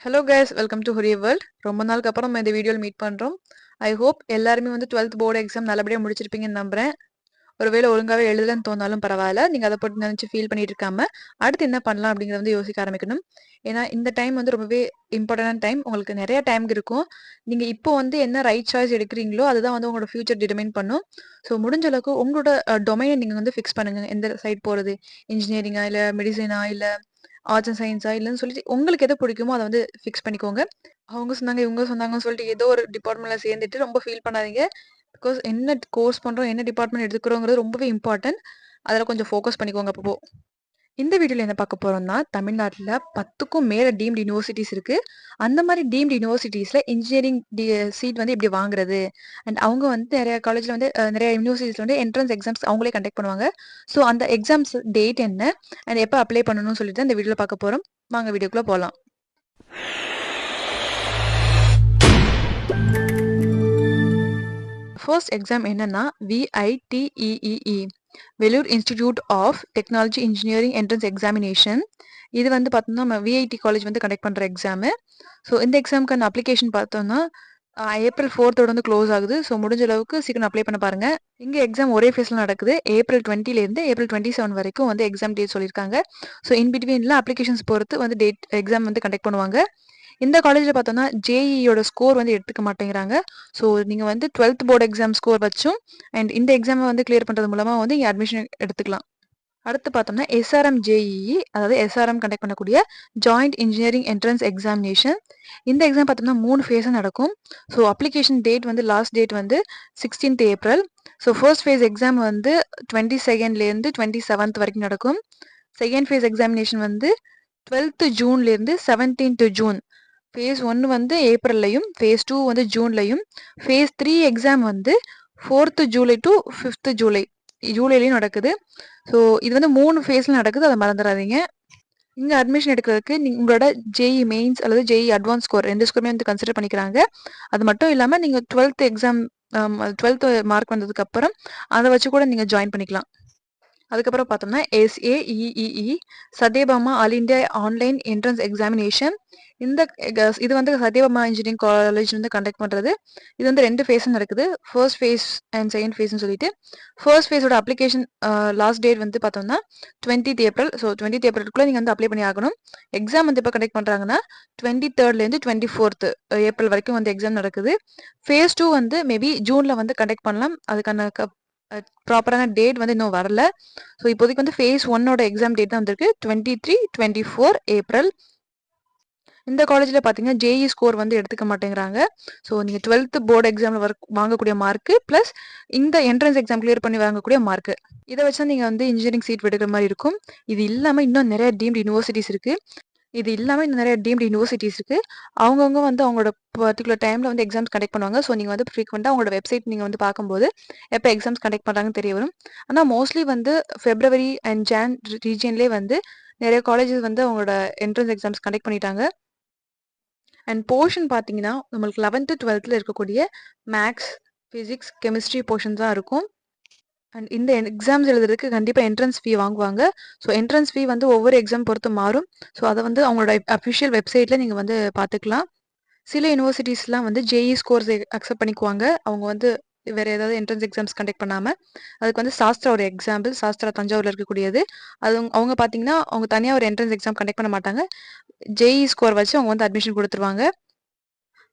Hello guys, welcome to ஹுரிய world. ரொம்ப நாளுக்கு அப்புறம் நம்ம இந்த வீடியோவில் மீட் பண்ணுறோம். ஐ ஹோப் எல்லாருமே வந்து 12th போர்டு எக்ஸாம் நல்லபடியாக முடிச்சிருப்பீங்கன்னு நம்புறேன். ஒருவேளை ஒழுங்காகவே எழுதலன்னு தோணாலும் பரவாயில்ல, நீங்கள் அதை போட்டு நினச்சி ஃபீல் பண்ணிட்டு இருக்காம அடுத்து என்ன பண்ணலாம் அப்படிங்கிறத வந்து யோசிக்க ஆரம்பிக்கணும். ஏன்னா இந்த டைம் வந்து ரொம்பவே இம்பார்ட்டன்டான டைம். உங்களுக்கு நிறைய டைம் இருக்கும். நீங்கள் இப்போ வந்து என்ன ரைட் சாய்ஸ் எடுக்கிறீங்களோ அதுதான் வந்து உங்களோட ஃபியூச்சர் டிட்டர்மைன் பண்ணும். ஸோ முடிஞ்ச அளவுக்கு உங்களோட டொமைனை நீங்கள் வந்து ஃபிக்ஸ் பண்ணுங்க. எந்த சைட் போகிறது, இன்ஜினியரிங்கா இல்லை மெடிசனா இல்லை ஆர்ட்ஸ் அண்ட் சயின்ஸா இல்லைன்னு சொல்லிட்டு உங்களுக்கு எது பிடிக்குமோ அதை வந்து ஃபிக்ஸ் பண்ணிக்கோங்க. அவங்க சொன்னாங்க இவங்க சொன்னாங்கன்னு சொல்லிட்டு ஏதோ ஒரு டிபார்ட்மெண்ட்ல சேர்ந்துட்டு ரொம்ப ஃபீல் பண்ணாதீங்க. பிகாஸ் என்ன கோர்ஸ் பண்றோம், என்ன டிபார்ட்மெண்ட் எடுத்துக்கிறோங்கிறது ரொம்பவே இம்பார்ட்டன்ட். அதில் கொஞ்சம் ஃபோக்கஸ் பண்ணிக்கோங்க அப்போ. இந்த வீடியோவில் என்ன பார்க்க போறோம்னா, தமிழ்நாட்டில் 10க்கும் மேல டீம்டு யூனிவர்சிட்டிஸ் இருக்கு. அந்த மாதிரி டீம்டு யூனிவர்சிட்டிஸ்ல இன்ஜினியரிங் சீட் வந்து எப்படி வாங்குறது, அண்ட் அவங்க வந்து நிறைய காலேஜ்ல வந்து நிறைய யூனிவர்சிட்டிஸ்ல வந்து என்ட்ரன்ஸ் எக்ஸாம்ஸ் அவங்களே கண்டக்ட் பண்ணுவாங்க. ஸோ அந்த எக்ஸாம்ஸ் டேட் என்ன அண்ட் எப்போ அப்ளை பண்ணணும்னு சொல்லிட்டு இந்த வீடியோவில் பார்க்க போறோம். வாங்க வீடியோக்குள்ள போகலாம். ஃபர்ஸ்ட் எக்ஸாம் என்னன்னா VITEEE, Vellore institute of technology engineering entrance examination. இது வந்து பார்த்தோம்னா நம்ம VIT காலேஜ் வந்து கண்டக்ட் பண்ணுற எக்ஸாமு. ஸோ இந்த எக்ஸாமுக்கான அப்ளிகேஷன் பார்த்தோம்னா April 4th வந்து க்ளோஸ் ஆகுது. ஸோ முடிஞ்ச அளவுக்கு சீக்கிரம் அப்ளை பண்ண பாருங்க. இங்கே எக்ஸாம் ஒரே ஃபேஸில் நடக்குது. April 20லேருந்து April 27 வரைக்கும் வந்து எக்ஸாம் டேட் சொல்லியிருக்காங்க. ஸோ இன் பிட்வீனில் அப்ளிகேஷன்ஸ் பொறுத்து வந்து டேட் எக்ஸாம் வந்து கண்டக்ட் பண்ணுவாங்க. இந்த காலேஜில் பார்த்தோம்னா ஜேஇயோட ஸ்கோர் வந்து எடுத்துக்க மாட்டேங்கிறாங்க. ஸோ நீங்கள் வந்து 12th போர்டு எக்ஸாம் ஸ்கோர் வச்சும் அண்ட் இந்த எக்ஸாமை வந்து கிளியர் பண்ணுறது மூலமாக வந்து இங்கே அட்மிஷன் எடுத்துக்கலாம். அடுத்து பார்த்தோம்னா SRM JEE, அதாவது SRM கண்டக்ட் பண்ணக்கூடிய ஜாயிண்ட் இன்ஜினியரிங் என்ட்ரன்ஸ் எக்ஸாமினேஷன். இந்த எக்ஸாம் பார்த்தோம்னா 3 ஃபேஸாக நடக்கும். ஸோ அப்ளிகேஷன் டேட் வந்து லாஸ்ட் டேட் வந்து 16th April. So first face exam வந்து 22ndலேருந்து 27th வரைக்கும் நடக்கும். செகண்ட் ஃபேஸ் எக்ஸாமினேஷன் வந்து 12th Juneலேருந்து 17th June. ஃபேஸ் 1 வந்து ஏப்ரல்லையும் ஃபேஸ் 2 வந்து ஜூன்லையும் ஃபேஸ் 3 எக்ஸாம் வந்து 4th July டு 5th ஜூலைலையும் நடக்குது. ஸோ இது வந்து 3 ஃபேஸில் நடக்குது, அதை மறந்துடாதீங்க. இங்கே அட்மிஷன் எடுக்கிறதுக்கு உங்களோட JEE மெயின்ஸ் அல்லது JEE அட்வான்ஸ் ஸ்கோர் 2 ஸ்கோருமே வந்து கன்சிடர் பண்ணிக்கிறாங்க. அது மட்டும் இல்லாமல் நீங்கள் 12th எக்ஸாம் 12th மார்க் வந்ததுக்கப்புறம் அதை வச்சு கூட நீங்கள் ஜாயின் பண்ணிக்கலாம். அதுக்கப்புறம் பார்த்தோம்னா SAEEE, Sathyabama all India online entrance examination. இது வந்து சத்யபாமா இன்ஜினியரிங் காலேஜ் வந்து கண்டக்ட் பண்ணுறது. இது வந்து 2 ஃபேஸ் நடக்குது. ஃபர்ஸ்ட் ஃபேஸ் அண்ட் செகண்ட் ஃபேஸ்னு சொல்லிட்டு ஃபர்ஸ்ட் ஃபேஸோட அப்ளிகேஷன் லாஸ்ட் டேட் வந்து பார்த்தோம்னா 20th April. ஸோ 20th Aprilக்குள்ளே நீங்கள் வந்து அப்ளை பண்ணி ஆகணும். எக்ஸாம் வந்து எப்போ கண்டக்ட் பண்ணுறாங்கன்னா 23rdலேருந்து 24th April வரைக்கும் வந்து எக்ஸாம் நடக்குது. ஃபேஸ் 2 வந்து மேபி ஜூனில் வந்து கண்டக்ட் பண்ணலாம். அதுக்கான ப்ராப்பரான டேட் வந்து இன்னும் வரல. ஸோ இப்போதைக்கு வந்து ஃபேஸ் 1ஓட எக்ஸாம் டேட் தான் வந்திருக்கு 23, 24 April. இந்த காலேஜில் பார்த்தீங்கன்னா JEE ஸ்கோர் வந்து எடுத்துக்க மாட்டேங்கிறாங்க. ஸோ நீங்கள் 12th போர்டு எக்ஸாமில் வாங்கக்கூடிய மார்க்கு ப்ளஸ் இந்த என்ட்ரன்ஸ் எக்ஸாம் கிளியர் பண்ணி வாங்கக்கூடிய மார்க்கு, இதை வச்சா நீங்கள் வந்து இன்ஜினியரிங் சீட் எடுக்கிற மாதிரி இருக்கும். இது இல்லாமல் இன்னும் நிறைய டீம்டு யூனிவர்சிட்டிஸ் இருக்குது. அவங்கவுங்க வந்து அவங்களோட பர்டிகுலர் டைமில் வந்து எக்ஸாம்ஸ் கண்டக்ட் பண்ணுவாங்க. ஸோ நீங்கள் வந்து ஃப்ரீக்வெண்ட்டாக அவங்களோட வெப்சைட் நீங்கள் வந்து பார்க்கும்போது எப்போ எக்ஸாம்ஸ் கண்டக்ட் பண்ணுறாங்கன்னு தெரிய வரும். ஆனால் மோஸ்ட்லி வந்து February அண்ட் Jan ரீஜியன்லேயே வந்து நிறைய காலேஜஸ் வந்து அவங்களோட என்ட்ரன்ஸ் எக்ஸாம்ஸ் கண்டக்ட் பண்ணிட்டாங்க. அண்ட் போர்ஷன் பார்த்தீங்கன்னா நம்மளுக்கு 11th 12th இருக்கக்கூடிய மேக்ஸ், ஃபிசிக்ஸ், கெமிஸ்ட்ரி போர்ஷன்ஸ் தான் இருக்கும். அண்ட் இந்த எக்ஸாம்ஸ் எழுதுறதுக்கு கண்டிப்பாக என்ட்ரன்ஸ் ஃபீ வாங்குவாங்க. ஸோ என்ட்ரன்ஸ் ஃபீ வந்து ஒவ்வொரு எக்ஸாம் பொறுத்து மாறும். ஸோ அதை வந்து அவங்களோட அஃபிஷியல் வெப்சைட்டில் நீங்கள் வந்து பார்த்துக்கலாம். சில யூனிவர்சிட்டிஸ்லாம் வந்து JEE ஸ்கோர்ஸ் அக்செப்ட் பண்ணிக்குவாங்க. அவங்க வந்து வேறு ஏதாவது என்ட்ரன்ஸ் எக்ஸாம்ஸ் கண்டக்ட் பண்ணாமல். அதுக்கு வந்து சாஸ்திரா ஒரு எக்ஸாம்பிள். சாஸ்திரா தஞ்சாவூரில் இருக்கக்கூடியது. அது அவங்க பார்த்தீங்கன்னா அவங்க தனியாக ஒரு என்ட்ரன்ஸ் எக்ஸாம் கண்டக்ட் பண்ண மாட்டாங்க. JEE ஸ்கோர் வச்சு அவங்க வந்து அட்மிஷன் கொடுத்துருவாங்க.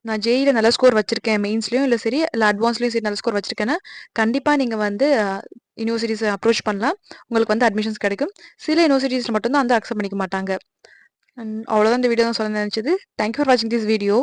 நான் JEEல நல்ல ஸ்கோர் வச்சிருக்கேன், மெயின்ஸ்லையும் இல்லை சரி இல்லை அட்வான்ஸ்லையும் சரி நல்ல ஸ்கோர் வச்சிருக்கேன்னா கண்டிப்பாக நீங்கள் வந்து யூனிவர்சிட்டிஸை அப்ரோச் பண்ணலாம். உங்களுக்கு வந்து அட்மிஷன்ஸ் கிடைக்கும். சில யூனிவர்சிட்டிஸில் மட்டும்தான் வந்து அக்செப்ட் பண்ணிக்க மாட்டாங்க. அண்ட் அவ்வளோதான் இந்த வீடியோ தான் சொல்ல நினச்சது. தேங்க்யூ ஃபார் வாட்சிங் திஸ் வீடியோ.